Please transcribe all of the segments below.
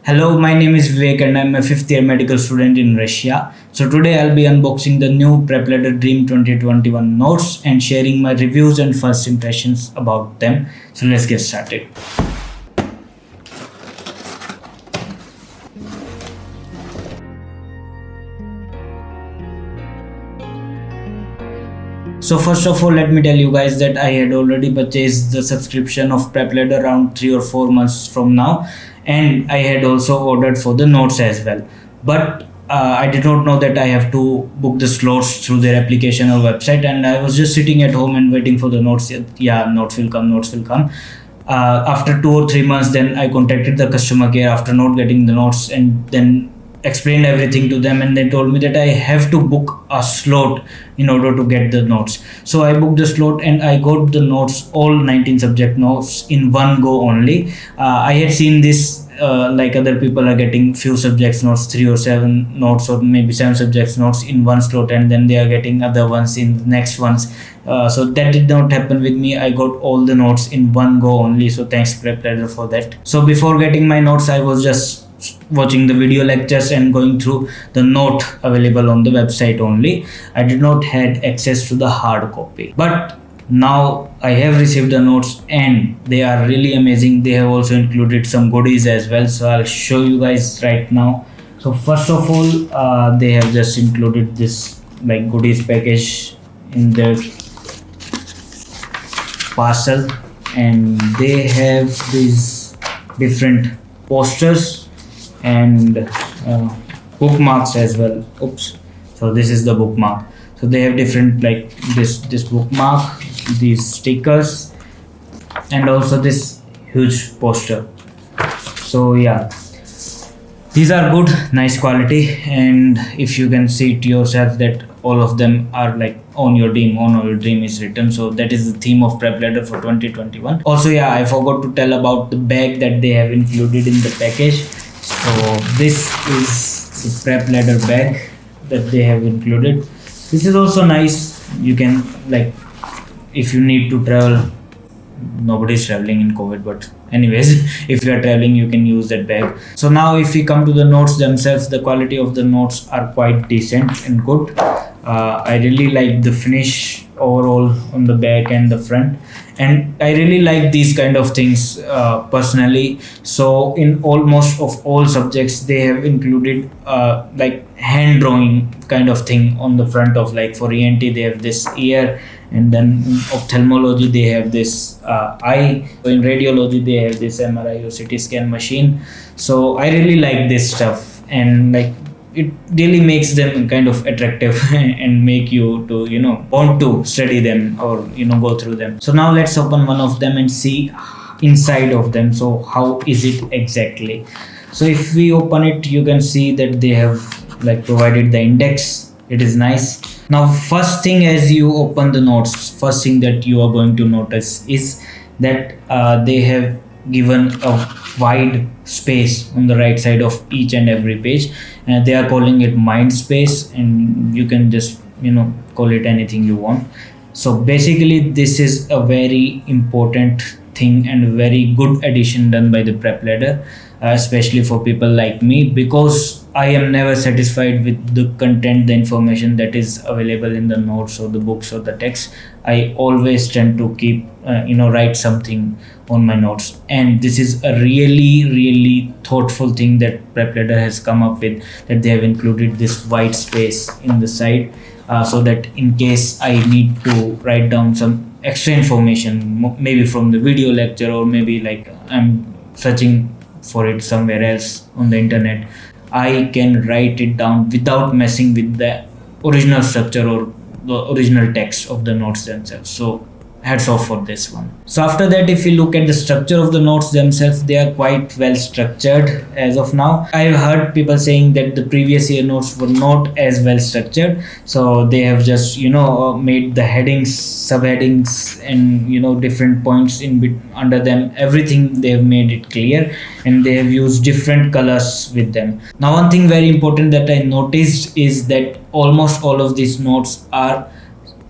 Hello, my name is Vivek and I'm a fifth year medical student in Russia. So today I'll be unboxing the new Prepladder Dream 2021 notes and sharing my reviews and first impressions about them. So let's get started. So first of all, let me tell you guys that I had already purchased the subscription of Prepladder around 3 or 4 months from now, and I had also ordered for the notes as well. But I did not know that I have to book the slots through their application or website, and I was just sitting at home and waiting for the notes. Yeah, notes will come, notes will come. After 2 or 3 months, then I contacted the customer care after not getting the notes, and then explained everything to them, and they told me that I have to book a slot in order to get the notes. So I booked the slot and I got the notes, all 19 subject notes in one go only. I had seen this like other people are getting few subjects notes, 3 or 7 notes, or maybe 7 subjects notes in one slot, and then they are getting other ones in the next ones. So that did not happen with me. I got all the notes in one go only. So thanks Prepladder for that. So before getting my notes, I was just watching the video lectures and going through the note available on the website only. I did not had access to the hard copy, but now I have received the notes and they are really amazing. They have also included some goodies as well, so I'll show you guys right now. So first of all, they have just included this like goodies package in their parcel, and they have these different posters and bookmarks as well. Oops. So this is the bookmark. So they have different like this bookmark, these stickers, and also this huge poster. So yeah, these are good, nice quality, and if you can see it yourself that all of them are like on your dream is written. So that is the theme of Prepladder for 2021. Also, yeah, I forgot to tell about the bag that they have included in the package. So this is the Prepladder bag that they have included. This is also nice. You can like, if you need to travel, nobody's traveling in COVID, but anyways, if you are traveling, you can use that bag. So now if we come to the notes themselves, the quality of the notes are quite decent and good. I really like the finish overall on the back and the front, and I really like these kind of things personally. So in almost of all subjects, they have included like hand drawing kind of thing on the front of, like for ENT they have this ear, and then in ophthalmology they have this eye. So in radiology they have this MRI or CT scan machine. So I really like this stuff, and like it really makes them kind of attractive and make you to want to study them or go through them. So now let's open one of them and see inside of them. So how is it exactly? So if we open it, you can see that they have like provided the index. It is nice. Now first thing, as you open the notes, first thing that you are going to notice is that they have given a wide space on the right side of each and every page, and they are calling it mind space, and you can just call it anything you want. So basically this is a very important thing and a very good addition done by the Prepladder, especially for people like me, because I am never satisfied with the content, the information that is available in the notes or the books or the text. I always tend to keep write something on my notes, and this is a really thoughtful thing that Prepladder has come up with, that they have included this white space in the side, so that in case I need to write down some extra information, maybe from the video lecture, or maybe like I'm searching for it somewhere else on the internet, I can write it down without messing with the original structure or the original text of the notes themselves. So hats off for this one. So after that, if you look at the structure of the notes themselves, they are quite well structured as of now. I've heard people saying that the previous year notes were not as well structured, so they have just made the headings, subheadings, and different points under them, everything they have made it clear, and they have used different colors with them. Now one thing very important that I noticed is that almost all of these notes are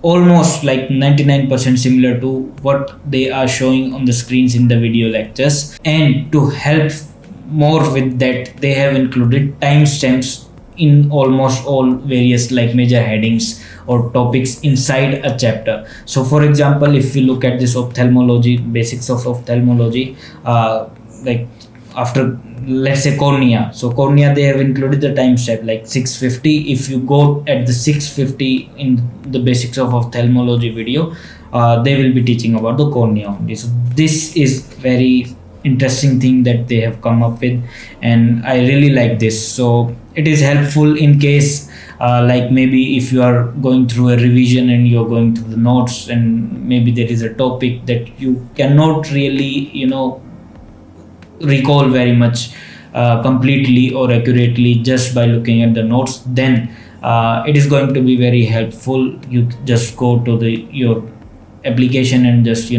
almost like 99% similar to what they are showing on the screens in the video lectures. And to help more with that, they have included timestamps in almost all various like major headings or topics inside a chapter. So for example, if we look at this ophthalmology, basics of ophthalmology, like after, let's say, cornea, so cornea, they have included the timestamp like 650. If you go at the 650 in the basics of ophthalmology video, they will be teaching about the cornea only. So this is very interesting thing that they have come up with, and I really like this. So it is helpful in case like maybe if you are going through a revision and you're going through the notes, and maybe there is a topic that you cannot really recall very much completely or accurately just by looking at the notes, then it is going to be very helpful. You just go to the your application and just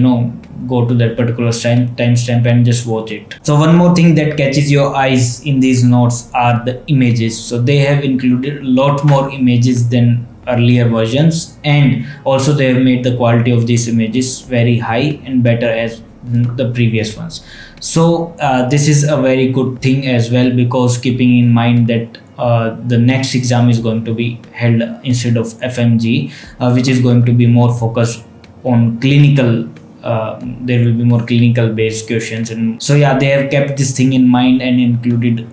go to that particular timestamp and just watch it. So one more thing that catches your eyes in these notes are the images. So they have included a lot more images than earlier versions, and also they have made the quality of these images very high and better as the previous ones. So this is a very good thing as well, because keeping in mind that the next exam is going to be held instead of FMG, which is going to be more focused on clinical. There will be more clinical based questions, and so yeah, they have kept this thing in mind and included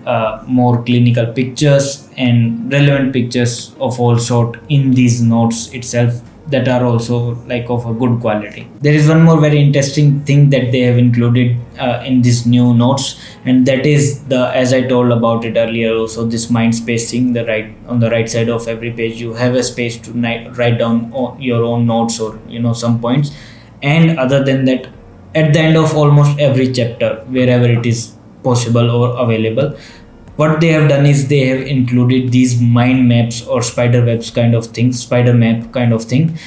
more clinical pictures and relevant pictures of all sort in these notes itself, that are also like of a good quality. There is one more very interesting thing that they have included in these new notes, and that is the, as I told about it earlier also, this mind spacing. The right, on the right side of every page you have a space to write down your own notes or some points. And other than that, at the end of almost every chapter, wherever it is possible or available, what they have done is they have included these mind maps or spider webs kind of things, spider map kind of thing.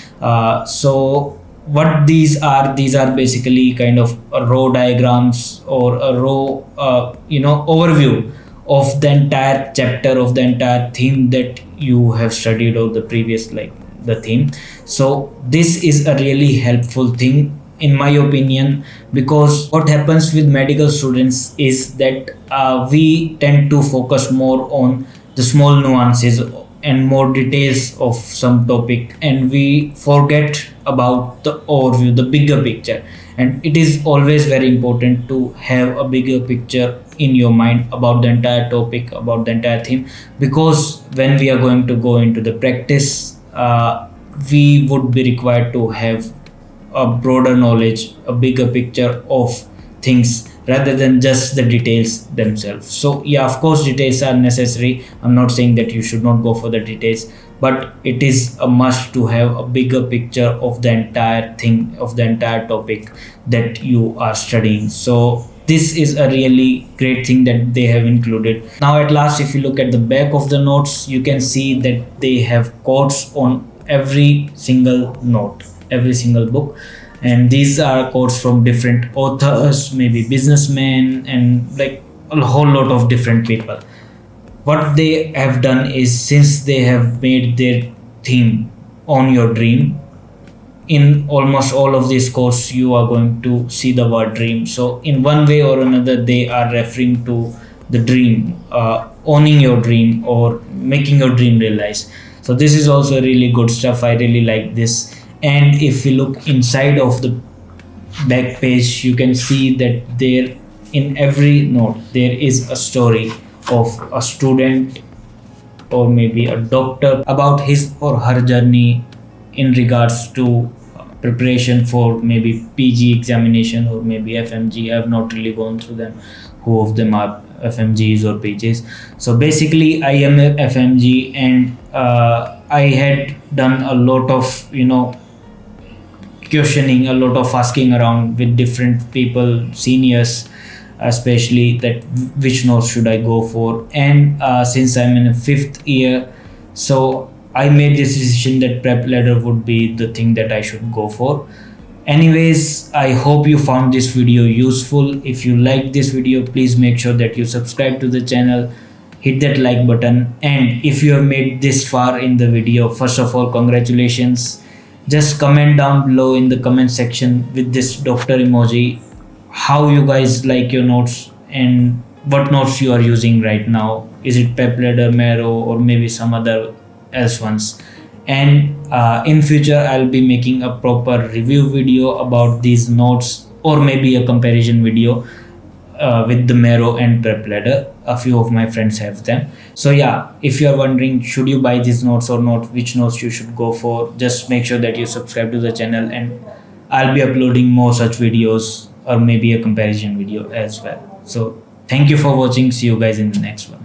So what these are basically kind of a row diagrams or a row overview of the entire chapter, of the entire theme that you have studied, or the previous, like the theme. So this is a really helpful thing in my opinion, because what happens with medical students is that we tend to focus more on the small nuances and more details of some topic, and we forget about the overview, the bigger picture. And it is always very important to have a bigger picture in your mind about the entire topic, about the entire theme, because when we are going to go into the practice, we would be required to have a broader knowledge, a bigger picture of things, rather than just the details themselves. So yeah, of course details are necessary. I'm not saying that you should not go for the details, but it is a must to have a bigger picture of the entire thing, of the entire topic that you are studying. So this is a really great thing that they have included. Now at last, if you look at the back of the notes, you can see that they have quotes on every single note, every single book, and these are quotes from different authors, maybe businessmen, and like a whole lot of different people. What they have done is, since they have made their theme on your dream, in almost all of these quotes you are going to see the word dream. So in one way or another, they are referring to the dream, owning your dream or making your dream realize. So this is also really good stuff. I really like this. And if you look inside of the back page, you can see that there, in every note, there is a story of a student or maybe a doctor about his or her journey in regards to preparation for maybe PG examination or maybe FMG. I have not really gone through them, who of them are FMGs or PGs. So basically I am a FMG, and I had done a lot of questioning, a lot of asking around with different people, seniors especially, that which notes should I go for. And since I'm in a 5th year, so I made this decision that Prepladder would be the thing that I should go for. Anyways, I hope you found this video useful. If you like this video, please make sure that you subscribe to the channel, hit that like button, and if you have made this far in the video, first of all, congratulations. Just comment down below in the comment section with this doctor emoji how you guys like your notes, and what notes you are using right now. Is it Prepladder, Mero, or maybe some other else ones? And in future I'll be making a proper review video about these notes, or maybe a comparison video with the Mero and Prepladder. A few of my friends have them. So yeah, if you are wondering should you buy these notes or not, which notes you should go for, just make sure that you subscribe to the channel, and I'll be uploading more such videos, or maybe a comparison video as well. So thank you for watching. See you guys in the next one.